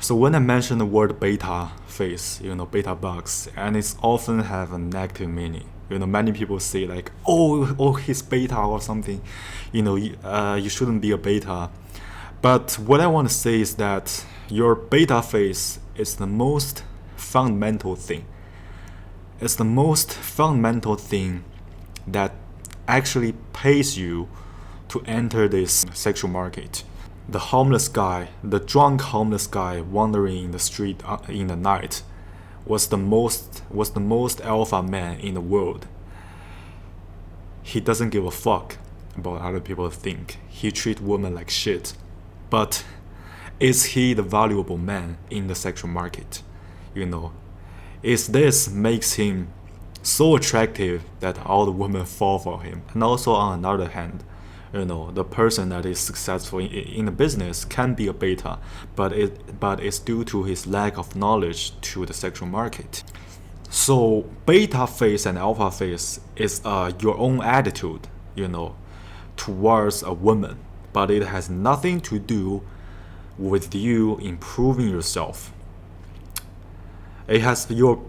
So when I mention the word beta phase, beta bugs, and it's often have a negative meaning. Many people say like, oh, he's beta or something. You shouldn't be a beta. But what I want to say is that your beta phase is the most fundamental thing. It's the most fundamental thing that actually pays you to enter this sexual market. The homeless guy, the drunk homeless guy wandering in the street in the night was the most alpha man in the world. He doesn't give a fuck about other people think. He treats women like shit. But is he the valuable man in the sexual market? Is this makes him so attractive that all the women fall for him? And also on another hand, the person that is successful in the business can be a beta, but it's due to his lack of knowledge to the sexual market. So beta phase and alpha phase is your own attitude, towards a woman, but it has nothing to do with you improving yourself. It has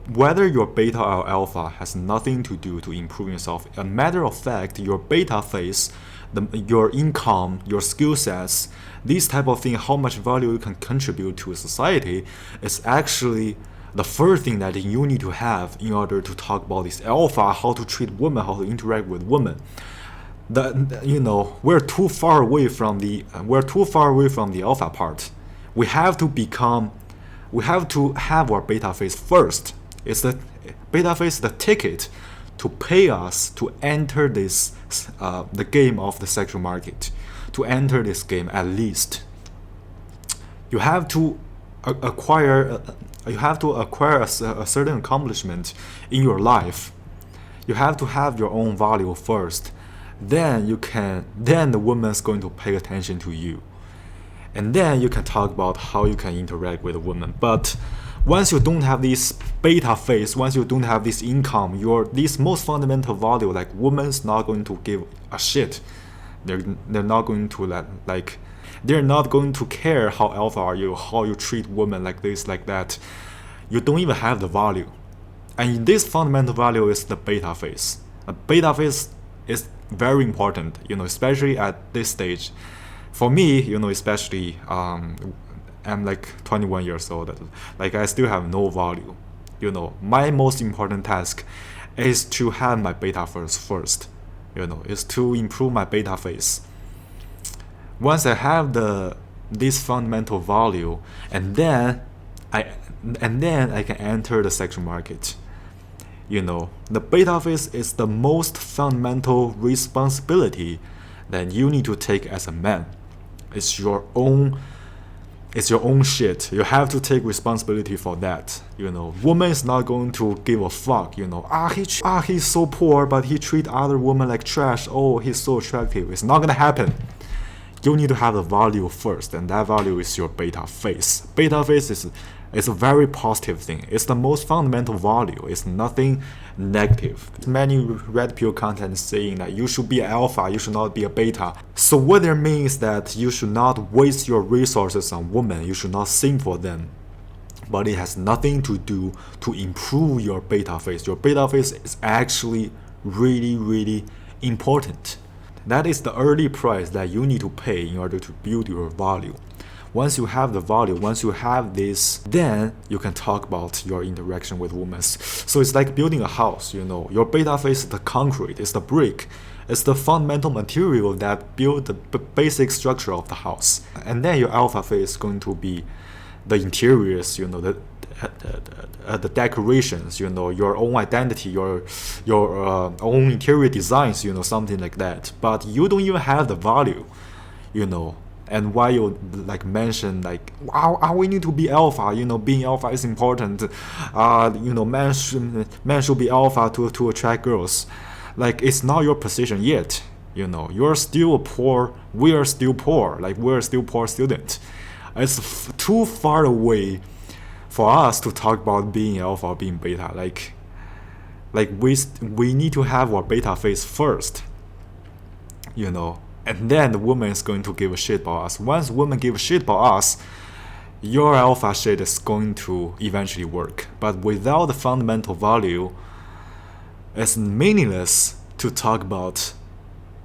whether you're beta or alpha has nothing to do to improving yourself. A matter of fact, your beta phase, your income, your skill sets, these type of things, how much value you can contribute to society, is actually the first thing that you need to have in order to talk about this alpha, how to treat women, how to interact with women. We're too far away from the alpha part. We have to have our beta phase first. It's the beta phase, the ticket to pay us to enter this the game of the sexual market. To enter this game, at least you have to acquire a certain accomplishment in your life. You have to have your own value first. Then the woman's going to pay attention to you. And then you can talk about how you can interact with a woman. But once you don't have this beta phase, once you don't have this income, this most fundamental value, like women's not going to give a shit. They're not going to they're not going to care how alpha are you, how you treat women like this, like that. You don't even have the value. And this fundamental value is the beta phase. A beta phase is very important, especially at this stage. For me, especially, I'm like 21 years old. I still have no value. My most important task is to have my beta first. Is to improve my beta phase. Once I have this fundamental value, and then I can enter the sexual market. The beta phase is the most fundamental responsibility that you need to take as a man. It's your own shit. You have to take responsibility for that. Woman is not going to give a fuck. He's so poor, but he treat other women like trash. Oh, he's so attractive. It's not gonna happen. You need to have the value first, and that value is your beta phase. Beta phase is a very positive thing. It's the most fundamental value. It's nothing negative. Many red pill content saying that you should be an alpha, you should not be a beta. So what that means that you should not waste your resources on women. You should not sing for them. But it has nothing to do to improve your beta phase. Your beta phase is actually really, really important. That is the early price that you need to pay in order to build your value. Once you have the value, once you have this, then you can talk about your interaction with women. So it's like building a house, Your beta phase is the concrete, it's the brick, it's the fundamental material that build the basic structure of the house. And then your alpha phase is going to be the interiors, the decorations, your own identity, your own interior designs, something like that. But you don't even have the value, And why you mention we need to be alpha, being alpha is important. Men should be alpha to attract girls. It's not your position yet. You're still poor. We are still poor. We're still poor students. It's too far away for us to talk about being alpha or being beta. We need to have our beta phase first. And then the woman is going to give a shit about us. Once women give a shit about us, your alpha shit is going to eventually work. But without the fundamental value, it's meaningless to talk about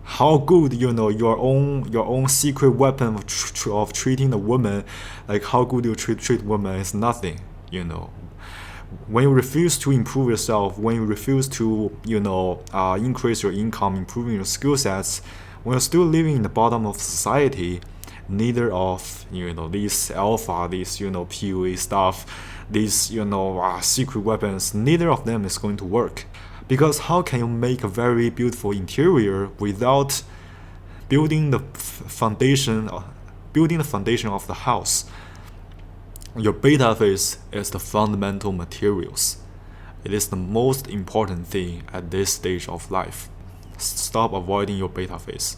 how good your own secret weapon of treating the woman, like how good you treat women is nothing. When you refuse to improve yourself, when you refuse to increase your income, improving your skill sets, when you're still living in the bottom of society, neither of these alpha, these PUA stuff, these secret weapons, neither of them is going to work. Because how can you make a very beautiful interior without building the foundation of the house? Your beta phase is the fundamental materials. It is the most important thing at this stage of life. Stop avoiding your beta phase.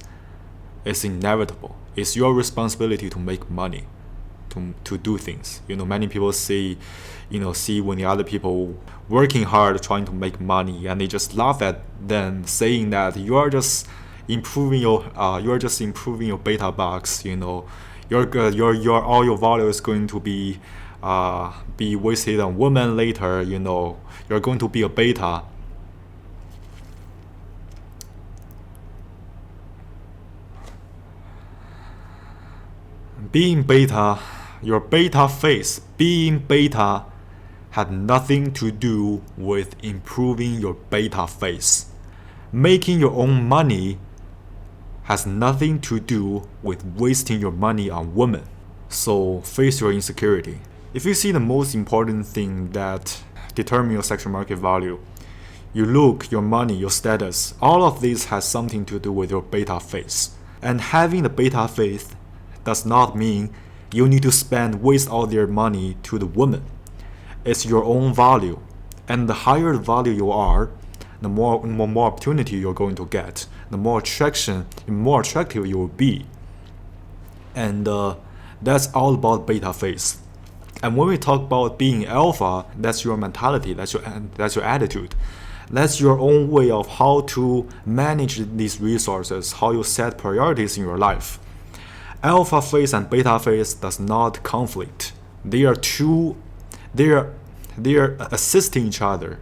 It's inevitable. It's your responsibility to make money, to do things. Many people see when the other people working hard trying to make money, and they just laugh at them, saying that you are just improving your beta box. Your all your value is going to be wasted on women later. You're going to be a beta. Being beta, your beta phase, being beta had nothing to do with improving your beta phase. Making your own money has nothing to do with wasting your money on women. So face your insecurity. If you see the most important thing that determine your sexual market value, your look, your money, your status, all of this has something to do with your beta phase. And having the beta phase does not mean you need to waste all their money to the woman. It's your own value. And the higher the value you are, the more opportunity you're going to get, the more attractive you will be. And that's all about beta phase. And when we talk about being alpha, that's your mentality, that's your attitude. That's your own way of how to manage these resources, how you set priorities in your life. Alpha phase and beta phase does not conflict. They are assisting each other.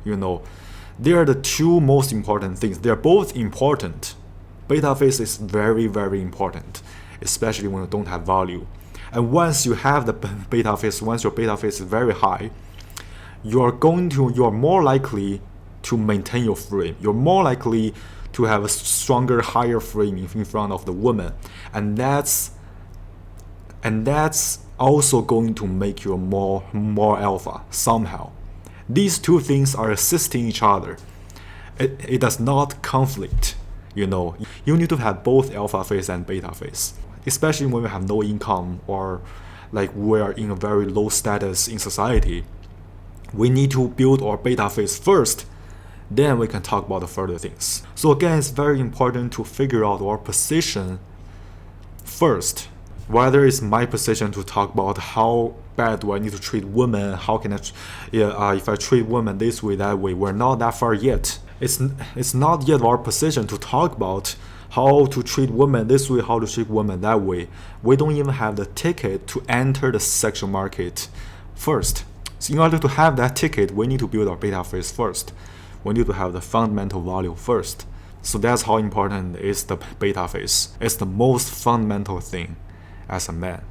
They are the two most important things. They are both important. Beta phase is very, very important, especially when you don't have value. And once you have the beta phase, once your beta phase is very high, you're more likely to maintain your frame. You're more likely to have a stronger, higher frame in front of the woman. And that's also going to make you more alpha somehow. These two things are assisting each other. It does not conflict. You need to have both alpha phase and beta phase, especially when we have no income or like we are in a very low status in society. We need to build our beta phase first, then we can talk about the further things. So again, it's very important to figure out our position first. Whether it's my position to talk about how bad do I need to treat women, how can if I treat women this way, that way, we're not that far yet. It's not yet our position to talk about how to treat women this way, how to treat women that way. We don't even have the ticket to enter the sexual market first. So in order to have that ticket, we need to build our beta phase first. We need to have the fundamental value first. So that's how important is the beta phase. It's the most fundamental thing as a man.